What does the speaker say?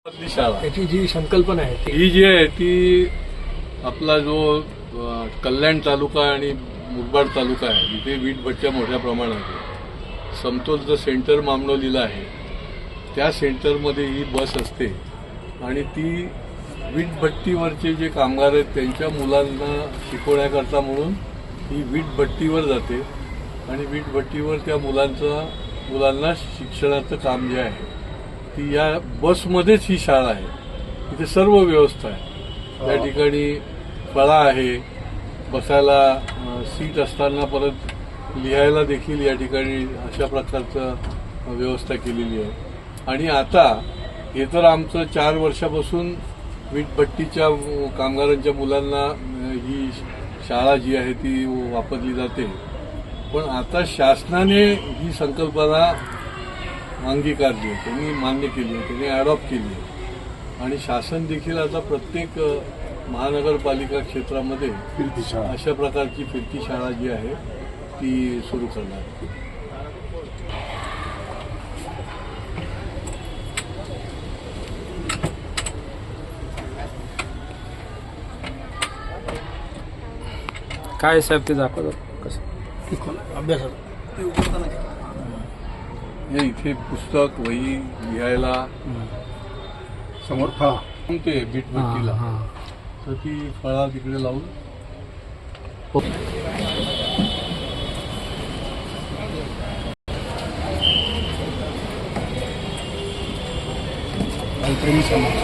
मधली शाळा त्याची जी संकल्पना आहे ती ही जी आहे ती आपला जो कल्याण तालुका आणि मुरबाड तालुका आहे इथे वीटभट्ट्या मोठ्या प्रमाणात आहे. समतोलचं सेंटर मामनोलीला आहे. त्या सेंटरमध्ये ही बस असते आणि ती वीटभट्टीवरचे जे कामगार आहेत त्यांच्या मुलांना शिकवण्याकरता म्हणून ही वीटभट्टीवर जाते आणि वीटभट्टीवर त्या मुलांना शिक्षणाचं काम जे आहे ती या बसमध्येच ही शाळा आहे. इथे सर्व व्यवस्था आहे. त्या ठिकाणी फळा आहे, बसायला सीट असताना परत लिहायला देखील या ठिकाणी अशा प्रकारचं व्यवस्था केलेली आहे. आणि आता हे तर आमचं 4 वर्षापासून वीटभट्टीच्या कामगारांच्या मुलांना ही शाळा जी आहे ती वापरली जाते. पण आता शासनाने ही संकल्पना अंगीकारली आहे, त्यांनी मान्य केली आहे, त्यांनी अडॉप्ट केली आहे आणि शासन देखील आता प्रत्येक महानगरपालिका क्षेत्रामध्ये अशा प्रकारची फिरती शाळा जी आहे ती सुरू करणार. काय साहेब ते दाखवतात कसं अभ्यासात हे इथे पुस्तक वही लिहायला समोर फळा ते वीटभट्टीला तर ती फळा तिकडे लावून प्रेमी समाज